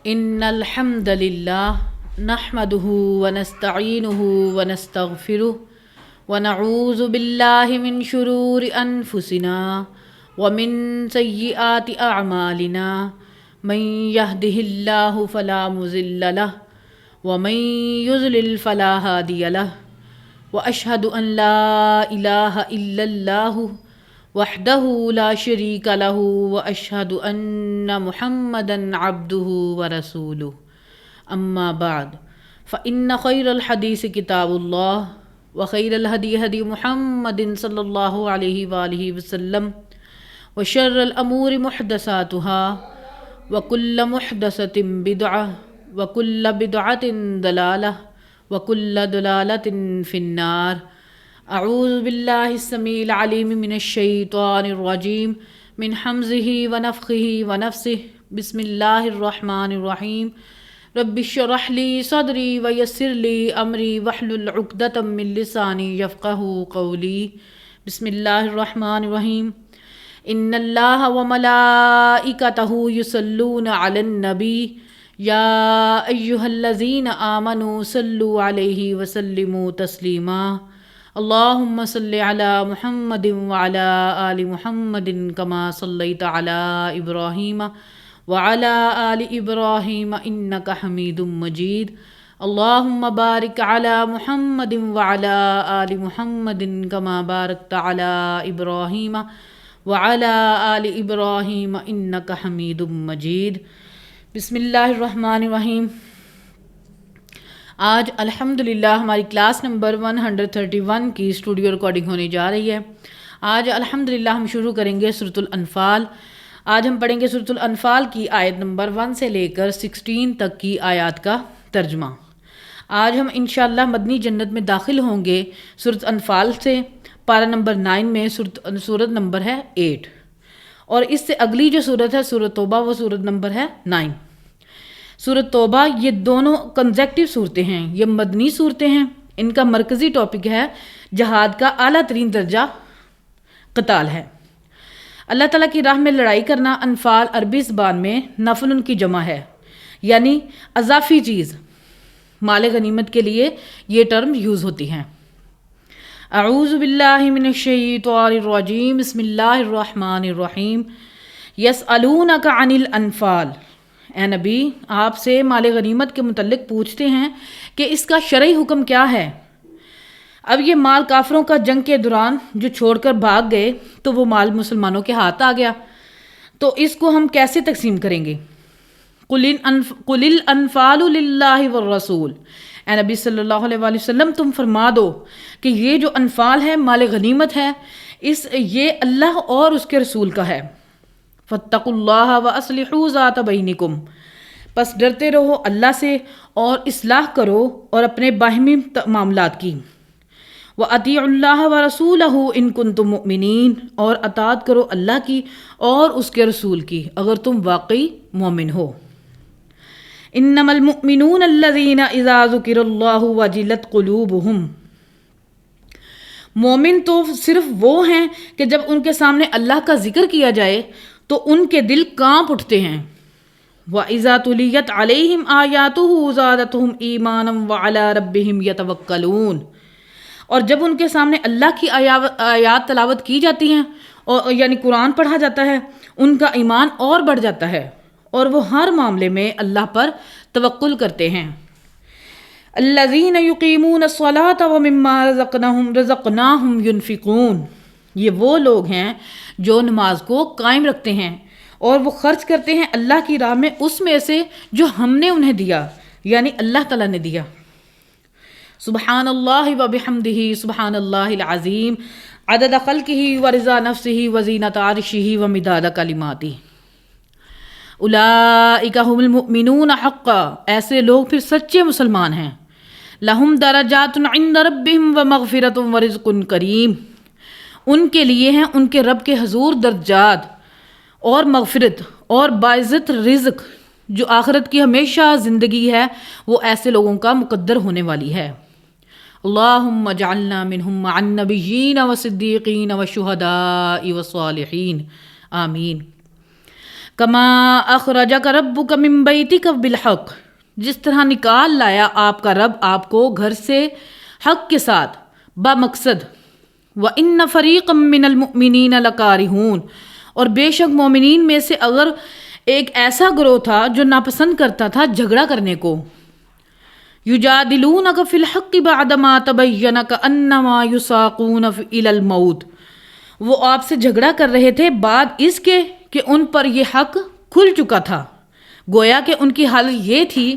ان الحمد للہ نحمده ونستعینه ونستغفره ونعوذ باللہ من شرور انفسنا ومن سیئات اعمالنا من يهده اللہ فلا مضل له ومن يضلل فلا هادی له واشهد ان لا الہ الا اللہ وحدہ لا شریک لہ واشہد ان محمدا عبدہ ورسولہ اما بعد فإن خیر الحدیث کتاب اللہ وخیر الہدی ہدی محمد صلی اللہ علیہ وآلہ وسلم وشر الامور محدثاتها وکل محدثۃ بدعہ وکل بدعۃ ضلالہ وکل ضلالۃ فی النار۔ اعوذ باللہ السمیع العلیم من الشیطان الرجیم من حمزہ ونفخہ ونفثہ بسم اللہ الرحمن الرحیم رب اشرح لی صدری ویسر لی امری واحلل عقدۃ من لسانی یفقہوا قولی۔ بسم اللہ الرحمن الرحیم ان اللہ وملائکتہ یصلون علی النبی یا ایہا الذین آمنوا صلوا علیہ وسلموا تسلیما۔ اللہم صل علی محمد وعلی آل محمد کما صلیت علی ابراہیم وعلی آل ابراہیم انک حمید مجید۔ اللہم بارک علی محمد وعلی آل محمد کما بارکت علی ابراہیم وعلی آل ابراہیم انک حمید مجید۔ بسم اللہ الرحمن الرحیم۔ آج الحمدللہ ہماری کلاس نمبر 131 کی اسٹوڈیو ریکارڈنگ ہونے جا رہی ہے۔ آج الحمدللہ ہم شروع کریں گے سورۃ الانفال۔ آج ہم پڑھیں گے سورۃ الانفال کی آیت نمبر 1 سے لے کر 16 تک کی آیات کا ترجمہ۔ آج ہم انشاءاللہ مدنی جنت میں داخل ہوں گے سورۃ انفال سے، پارہ نمبر 9 میں سورت نمبر ہے 8، اور اس سے اگلی جو سورت ہے سورۃ توبہ وہ سورت نمبر ہے 9۔ سورۃ توبہ یہ دونوں کنزیکٹیو صورتیں ہیں، یہ مدنی صورتیں ہیں۔ ان کا مرکزی ٹاپک ہے جہاد کا اعلیٰ ترین درجہ قتال ہے، اللہ تعالیٰ کی راہ میں لڑائی کرنا۔ انفال عربی زبان میں نفل ان کی جمع ہے، یعنی اضافی چیز، مال غنیمت کے لیے یہ ٹرم یوز ہوتی ہیں۔ اعوذ باللہ من الشیطان الرجیم بسم اللہ الرحمن الرحیم۔ یسألونک عن الانفال، اے نبی آپ سے مال غنیمت کے متعلق پوچھتے ہیں کہ اس کا شرعی حکم کیا ہے۔ اب یہ مال کافروں کا جنگ کے دوران جو چھوڑ کر بھاگ گئے تو وہ مال مسلمانوں کے ہاتھ آ گیا، تو اس کو ہم کیسے تقسیم کریں گے؟ قل الانفال للہ والرسول، اے نبی صلی اللہ علیہ وآلہ وسلم تم فرما دو کہ یہ جو انفال ہے، مال غنیمت ہے، یہ اللہ اور اس کے رسول کا ہے۔ فاتقوا اللہ واصلحوا ذات بینکم، پس ڈرتے رہو اللہ سے اور اصلاح کرو اور اپنے باہمی معاملات کی۔ وَأَطِیعُوا اللَّهَ وَرَسُولَهُ إِن كُنتُم مُؤْمِنِینَ، اور اطاعت کرو اللہ کی اور اس کے رسول کی اگر تم واقعی مومن ہو۔ إِنَّمَا الْمُؤْمِنُونَ الَّذِينَ إِذَا ذُكِرَ اللَّهُ وَجِلَتْ قُلُوبُهُمْ، مومن تو صرف وہ ہیں کہ جب ان کے سامنے اللہ کا ذکر کیا جائے تو ان کے دل کانپ اٹھتے ہیں۔ وَإِذَا تُلِيَتْ عَلَيْهِمْ آيَاتُهُ زَادَتْهُمْ إِيمَانًا وَعَلَىٰ رَبِّهِمْ يَتَوَكَّلُونَ، اور جب ان کے سامنے اللہ کی آیات تلاوت کی جاتی ہیں اور یعنی قرآن پڑھا جاتا ہے، ان کا ایمان اور بڑھ جاتا ہے اور وہ ہر معاملے میں اللہ پر توکل کرتے ہیں۔ الَّذِينَ يُقِيمُونَ الصَّلَاةَ وَمِمَّا رَزَقْنَاهُمْ يُنْفِقُونَ، یہ وہ لوگ ہیں جو نماز کو قائم رکھتے ہیں اور وہ خرچ کرتے ہیں اللہ کی راہ میں اس میں سے جو ہم نے انہیں دیا، یعنی اللہ تعالیٰ نے دیا۔ سبحان اللہ وبحمدہ سبحان اللہ العظیم عدد خلقہ ورضا نفسہ وزینۃ عرشہ ومداد کلماتہ۔ اولئک ھم المؤمنون حقا، ایسے لوگ پھر سچے مسلمان ہیں۔ لہم درجات عند ربہم ومغفرۃ ورزق کریم، ان کے لیے ہیں ان کے رب کے حضور درجات اور مغفرت اور باعزت رزق، جو آخرت کی ہمیشہ زندگی ہے وہ ایسے لوگوں کا مقدر ہونے والی ہے۔ اللہم اجعلنا منہم مع النبیین والصدیقین والشہداء والصالحین، آمین۔ کما اخرجک ربک من بیتک بالحق، جس طرح نکال لایا آپ کا رب آپ کو گھر سے حق کے ساتھ بمقصد، وَإِنَّ فَرِيقًا مِّنَ الْمُؤْمِنِينَ لَكَارِهُونَ، اور بے شک مومنین میں سے اگر ایک ایسا گروہ تھا جو ناپسند کرتا تھا جھگڑا کرنے کو، یجادلونک فی الحق بعدما تبین کأنما یساقون الی الموت، وہ آپ سے جھگڑا کر رہے تھے بعد اس کے کہ ان پر یہ حق کھل چکا تھا، گویا کہ ان کی حالت یہ تھی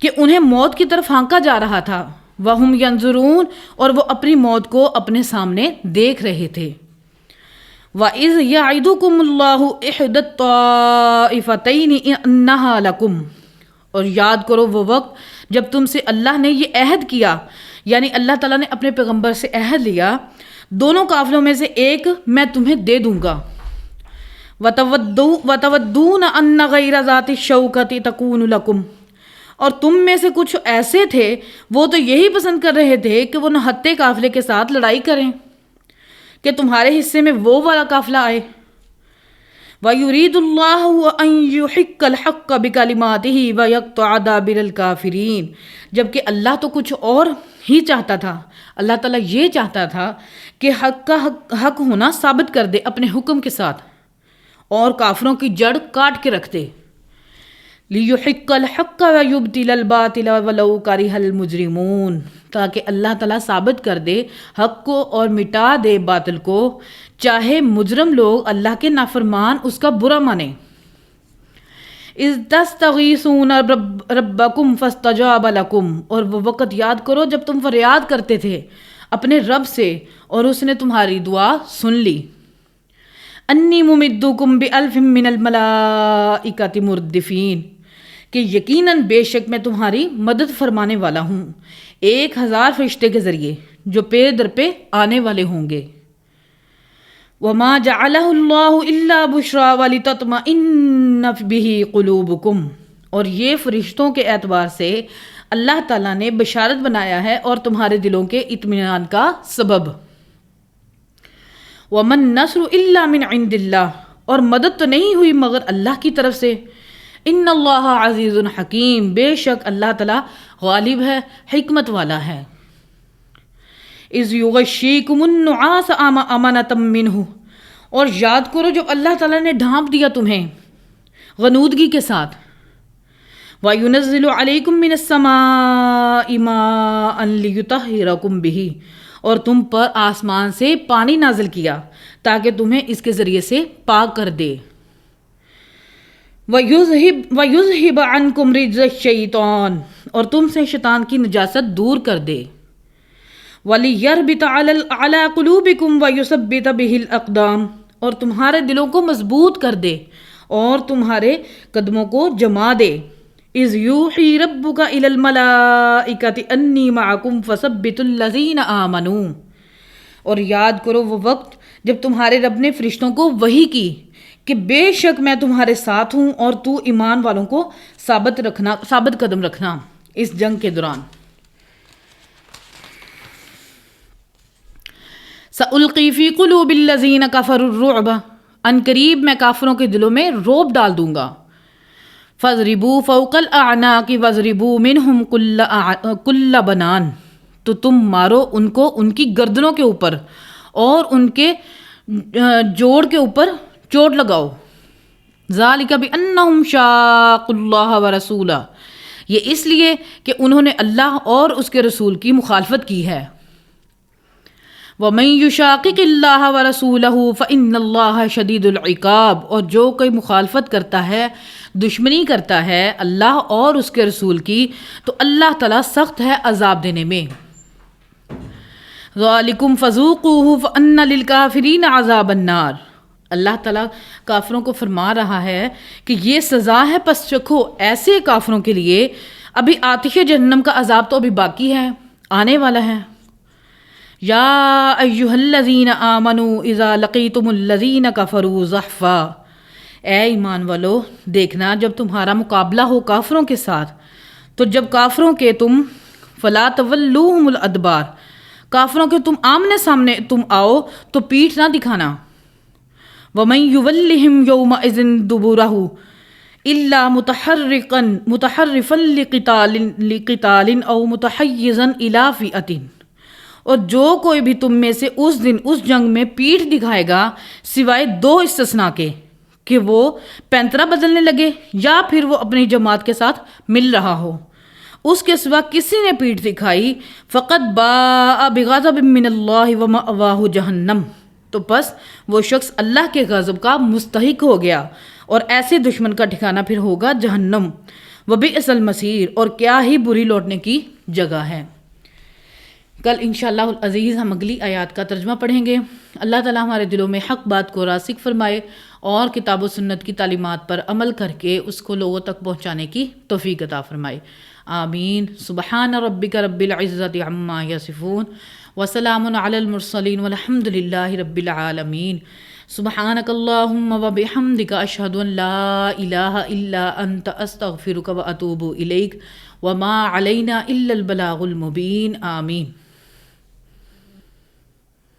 کہ انہیں موت کی طرف ہانکا جا رہا تھا، وہم ینظرون، اور وہ اپنی موت کو اپنے سامنے دیکھ رہے تھے۔ وَإِذْ يَعِدُكُمُ اللَّهُ إِحْدَى الطَّائِفَتَيْنِ أَنَّهَا لَكُمْ، اور یاد کرو وہ وقت جب تم سے اللہ نے یہ عہد کیا، یعنی اللہ تعالیٰ نے اپنے پیغمبر سے عہد لیا، دونوں قافلوں میں سے ایک میں تمہیں دے دوں گا۔ وَتَوَدُّونَ أَنَّ غَيْرَ ذَاتِ الشَّوْكَةِ تَكُونُ لَكُمْ، اور تم میں سے کچھ ایسے تھے وہ تو یہی پسند کر رہے تھے کہ وہ نہتے قافلے کے ساتھ لڑائی کریں، کہ تمہارے حصے میں وہ والا قافلہ آئے۔ وَيُرِيدُ اللَّهُ أَن يُحِقَّ الْحَقَّ بِكَلِمَاتِهِ وَيَقْطَعَ دَابِرَ الْكَافِرِينَ، جبکہ اللہ تو کچھ اور ہی چاہتا تھا، اللہ تعالیٰ یہ چاہتا تھا کہ حق کا حق ہونا ثابت کر دے اپنے حکم کے ساتھ، اور کافروں کی جڑ کاٹ کے رکھ دے۔ لِيُحِقَّ الْحَقَّ وَيُبْطِلَ الْبَاطِلَ وَلَوْ كَرِهَ الْمُجْرِمُونَ، تاکہ اللہ تعالیٰ ثابت کر دے حق کو اور مٹا دے باطل کو، چاہے مجرم لوگ اللہ کے نافرمان اس کا برا مانیں۔ اِذْ تَسْتَغِيثُونَ رَبَّكُمْ فَاسْتَجَابَ لَكُمْ، اور وہ وقت یاد کرو جب تم فریاد کرتے تھے اپنے رب سے اور اس نے تمہاری دعا سن لی۔ انی ممدکم بألف من الملائکۃ مردفین، کہ یقیناً بے شک میں تمہاری مدد فرمانے والا ہوں 1000 فرشتے کے ذریعے جو پے در پہ آنے والے ہوں گے۔ وما جعلہ اللہ الا بشرا ولتطمئن بہ قلوبکم، اور یہ فرشتوں کے اعتبار سے اللہ تعالیٰ نے بشارت بنایا ہے اور تمہارے دلوں کے اطمینان کا سبب۔ ومن نصر الا من عند اللہ، اور مدد تو نہیں ہوئی مگر اللہ کی طرف سے۔ ان اللہ عزیز حکیم، بے شک اللہ تعالیٰ غالب ہے، حکمت والا ہے۔ اذ یغشیکم النعاس امنۃ منہ، اور یاد کرو جب اللہ تعالیٰ نے ڈھانپ دیا تمہیں غنودگی کے ساتھ۔ وَيُنَزِّلُ عَلَيْكُم مِّنَ السَّمَاءِ مَاءً لِيُطَهِّرَكُم بِهِ، اور تم پر آسمان سے پانی نازل کیا تاکہ تمہیں اس کے ذریعے سے پاک کر دے۔ وَيُذْهِبَ عَنْكُمْ رِجْزَ الشَّيْطَانِ، اور تم سے شیطان کی نجاست دور کر دے۔ وَلِيَرْبِطَ عَلَىٰ قُلُوبِكُمْ وَيُثَبِّتَ بِهِ الْأَقْدَامَ، اور تمہارے دلوں کو مضبوط کر دے اور تمہارے قدموں کو جما دے۔ اِذْ یوحی ربک الی الملائکۃ انی معکم فثبتوا الذین آمنوا، اور یاد کرو وہ وقت جب تمہارے رب نے فرشتوں کو وحی کی کہ بے شک میں تمہارے ساتھ ہوں اور تو ایمان والوں کو ثابت قدم رکھنا اس جنگ کے دوران۔ سألقی فی قلوب الذین کفروا الرعب، ان قریب میں کافروں کے دلوں میں رعب ڈال دوں گا۔ فَاضْرِبُوا فَوْقَ الْأَعْنَاقِ وَاضْرِبُوا مِنْهُمْ كُلَّ بَنَانٍ، تو تم مارو ان کو ان کی گردنوں کے اوپر اور ان کے جوڑ کے اوپر چوٹ لگاؤ۔ ذَلِكَ بِأَنَّهُمْ شَاقُّوا اللَّهَ وَرَسُولَهُ، یہ اس لیے کہ انہوں نے اللہ اور اس کے رسول کی مخالفت کی ہے۔ وَمَن يُشَاقِقِ اللَّهَ وَرَسُولَهُ فَإِنَّ اللَّهَ شَدِيدُ الْعِقَابِ، اور جو کوئی مخالفت کرتا ہے، دشمنی کرتا ہے اللہ اور اس کے رسول کی، تو اللہ تعالیٰ سخت ہے عذاب دینے میں۔ ذَلِكُمْ فَذُوقُوهُ فَأَنَّ لِلْكَافِرِينَ عَذَابَ النَّارِ، اللہ تعالیٰ کافروں کو فرما رہا ہے کہ یہ سزا ہے، پس چکھو ایسے کافروں کے لیے، ابھی آتش جہنم کا عذاب تو ابھی باقی ہے، آنے والا ہے۔ یا ایہا الذین آمنوا اذا لقیتم الذین کفروا زحفا، اے ایمان والو دیکھنا جب تمہارا مقابلہ ہو کافروں کے ساتھ، تو جب کافروں کے تم فلا تولوہم الادبار، کافروں کے تم آمنے سامنے تم آؤ تو پیٹھ نہ دکھانا۔ وَمَن يُوَلِّهِمْ يَوْمَئِذٍ دُبُرَهُ إِلَّا مُتَحَرِّفًا لِقِتَالٍ أَوْ مُتَحَيِّزًا إِلَىٰ فِئَةٍ، اور جو کوئی بھی تم میں سے اس دن اس جنگ میں پیٹھ دکھائے گا سوائے دو استثناء کے کہ وہ پینترا بدلنے لگے یا پھر وہ اپنی جماعت کے ساتھ مل رہا ہو، اس کے سوا کسی نے پیٹھ دکھائی فقط باء بغضب من اللہ ومأواہ جہنم، تو بس وہ شخص اللہ کے غضب کا مستحق ہو گیا اور ایسے دشمن کا ٹھکانہ پھر ہوگا جہنم، وبئس المصیر، اور کیا ہی بری لوٹنے کی جگہ ہے۔ کل انشاءاللہ العزیز ہم اگلی آیات کا ترجمہ پڑھیں گے۔ اللہ تعالیٰ ہمارے دلوں میں حق بات کو راسخ فرمائے اور کتاب و سنت کی تعلیمات پر عمل کر کے اس کو لوگوں تک پہنچانے کی توفیق عطا فرمائے، آمین۔ سبحان ربک رب العزت عما یصفون وسلام علی المرسلین والحمد للہ رب العالمین۔ سبحانک اللہم وبحمدک اشہد ان لا الہ الا انت استغفرک واتوب الیک وما علینا الا البلاغ المبین، آمین۔